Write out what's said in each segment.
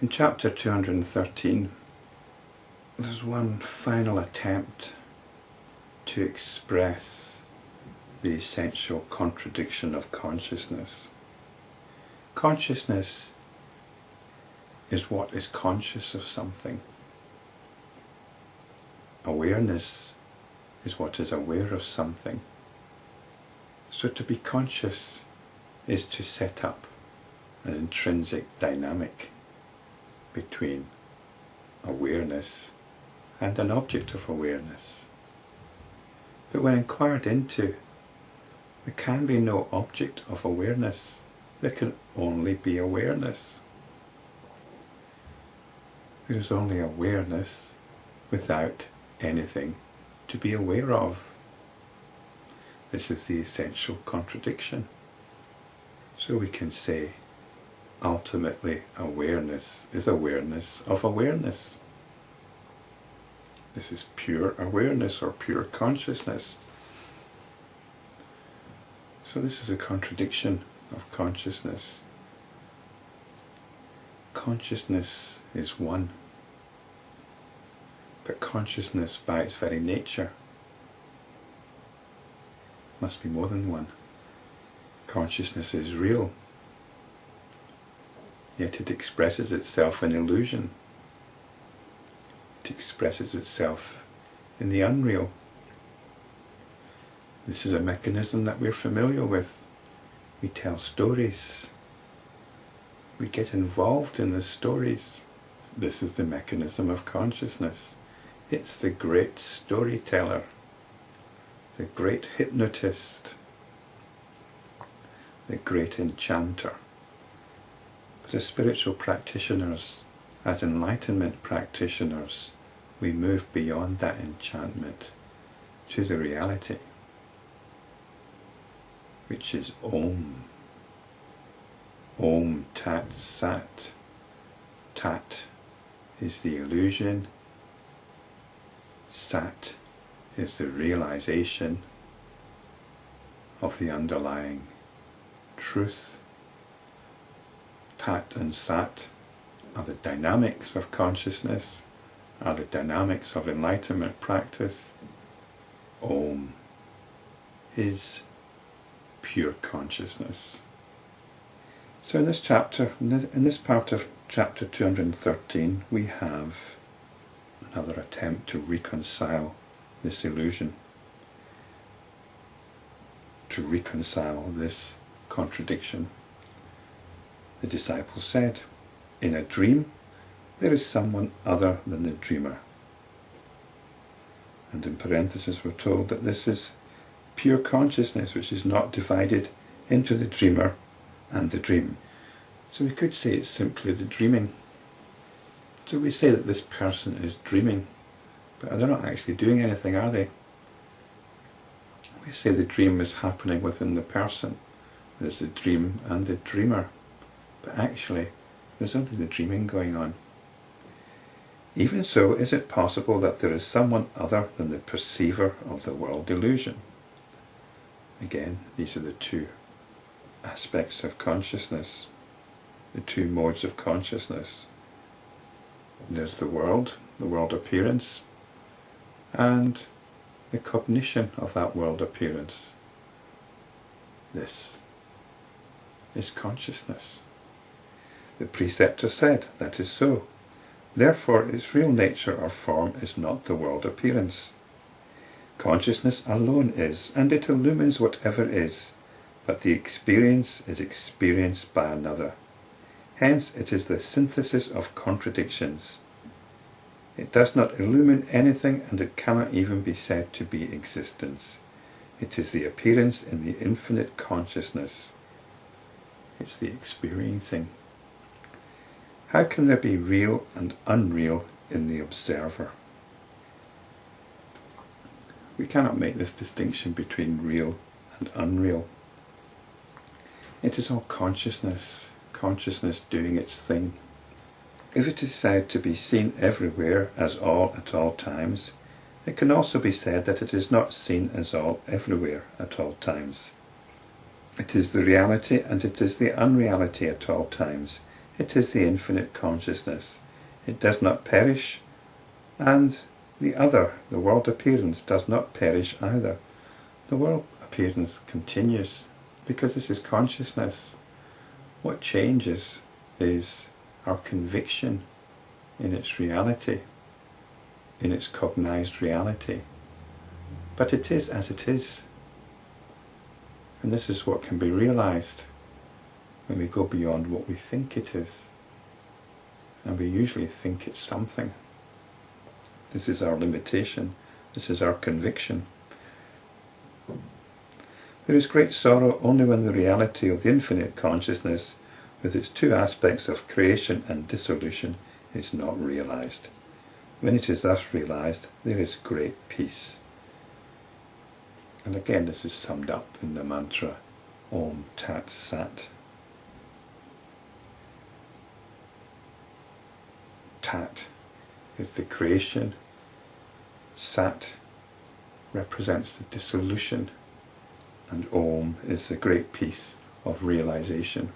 In chapter 213, there's one final attempt to express the essential contradiction of consciousness. Consciousness is what is conscious of something. Awareness is what is aware of something. So to be conscious is to set up an intrinsic dynamic between awareness and an object of awareness. But when inquired into, there can be no object of awareness. There can only be awareness. There is only awareness without anything to be aware of. This is the essential contradiction. So we can say, ultimately, awareness is awareness of awareness. This is pure awareness or pure consciousness. So this is a contradiction of consciousness. Consciousness is one, but consciousness by its very nature must be more than one. Consciousness is real, yet it expresses itself in illusion. It expresses itself in the unreal. This is a mechanism that we're familiar with. We tell stories. We get involved in the stories. This is the mechanism of consciousness. It's the great storyteller, the great hypnotist, the great enchanter. But as spiritual practitioners, as enlightenment practitioners, we move beyond that enchantment to the reality, which is Om. Om Tat Sat. Tat is the illusion. Sat is the realization of the underlying truth. Tat and Sat are the dynamics of consciousness, are the dynamics of enlightenment practice. Om is pure consciousness. So in this chapter, in this part of chapter 213, we have another attempt to reconcile this illusion, to reconcile this contradiction. The disciple said, in a dream, there is someone other than the dreamer. And in parentheses we're told that this is pure consciousness, which is not divided into the dreamer and the dream. So we could say it's simply the dreaming. So we say that this person is dreaming, but they're not actually doing anything, are they? We say the dream is happening within the person. There's the dream and the dreamer, but actually there's only the dreaming going on. Even so, is it possible that there is someone other than the perceiver of the world illusion? Again, these are the two aspects of consciousness, the two modes of consciousness. There's the world appearance, and the cognition of that world appearance. This is consciousness. The preceptor said, that is so. Therefore, its real nature or form is not the world appearance. Consciousness alone is, and it illumines whatever is, but the experience is experienced by another. Hence, it is the synthesis of contradictions. It does not illumine anything, and it cannot even be said to be existence. It is the appearance in the infinite consciousness. It's the experiencing. How can there be real and unreal in the observer? We cannot make this distinction between real and unreal. It is all consciousness, consciousness doing its thing. If it is said to be seen everywhere as all at all times, it can also be said that it is not seen as all everywhere at all times. It is the reality and it is the unreality at all times. It is the infinite consciousness. It does not perish, and the other, the world appearance, does not perish either. The world appearance continues because this is consciousness. What changes is our conviction in its reality, in its cognized reality. But it is as it is. And this is what can be realized when we go beyond what we think it is. And we usually think it's something. This is our limitation. This is our conviction. There is great sorrow only when the reality of the infinite consciousness, with its two aspects of creation and dissolution, is not realized. When it is thus realized, there is great peace. And again, this is summed up in the mantra Om Tat Sat. Tat is the creation. Sat represents the dissolution. And Om is the great peace of realization.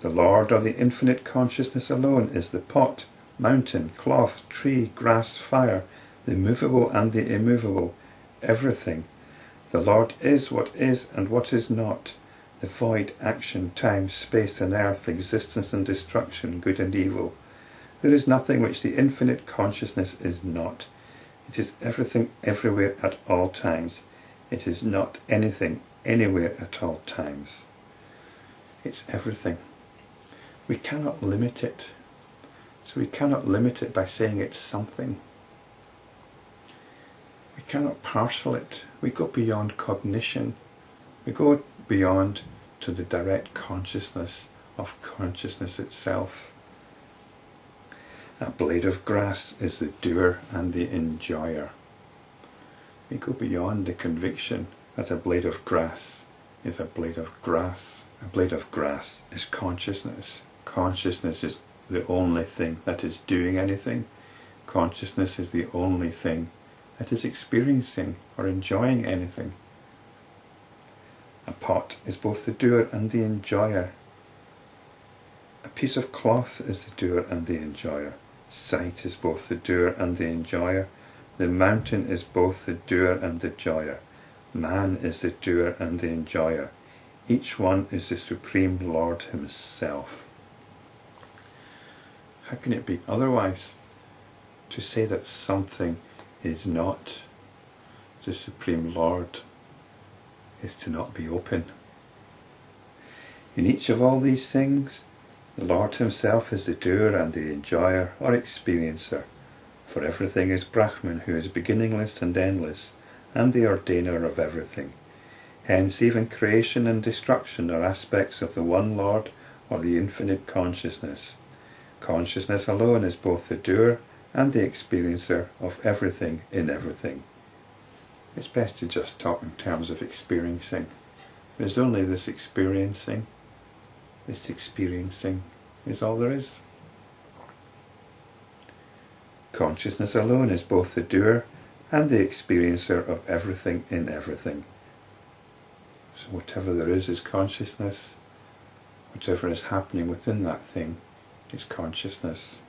The Lord of the infinite consciousness alone is the pot, mountain, cloth, tree, grass, fire, the movable and the immovable, everything. The Lord is what is and what is not, the void, action, time, space and earth, existence and destruction, good and evil. There is nothing which the infinite consciousness is not. It is everything everywhere at all times. It is not anything anywhere at all times. It's everything. We cannot limit it. So we cannot limit it by saying it's something. We cannot parcel it. We go beyond cognition. We go beyond to the direct consciousness of consciousness itself. A blade of grass is the doer and the enjoyer. We go beyond the conviction that a blade of grass is a blade of grass. A blade of grass is consciousness. Consciousness is the only thing that is doing anything. Consciousness is the only thing that is experiencing or enjoying anything. A pot is both the doer and the enjoyer. A piece of cloth is the doer and the enjoyer. Sight is both the doer and the enjoyer. The mountain is both the doer and the enjoyer. Man is the doer and the enjoyer. Each one is the Supreme Lord Himself. How can it be otherwise? To say that something is not the Supreme Lord is to not be open. In each of all these things, the Lord Himself is the doer and the enjoyer or experiencer. For everything is Brahman, who is beginningless and endless, and the ordainer of everything. Hence even creation and destruction are aspects of the one Lord or the infinite consciousness. Consciousness alone is both the doer and the experiencer of everything in everything. It's best to just talk in terms of experiencing. There's only this experiencing. This experiencing is all there is. Consciousness alone is both the doer and the experiencer of everything in everything. So whatever there is consciousness. Whatever is happening within that thing is consciousness.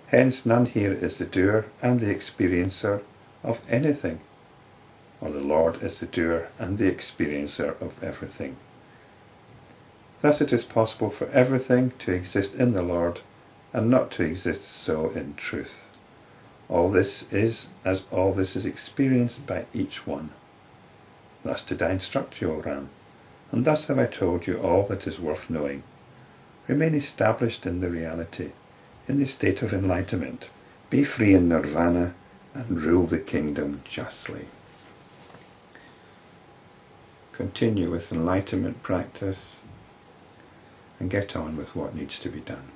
Hence none here is the doer and the experiencer of anything, or the Lord is the doer and the experiencer of everything. Thus it is possible for everything to exist in the Lord and not to exist so in truth. All this is as all this is experienced by each one. Thus did I instruct you, O Ram, and thus have I told you all that is worth knowing. Remain established in the reality, in the state of enlightenment. Be free in nirvana and rule the kingdom justly. Continue with enlightenment practice and get on with what needs to be done.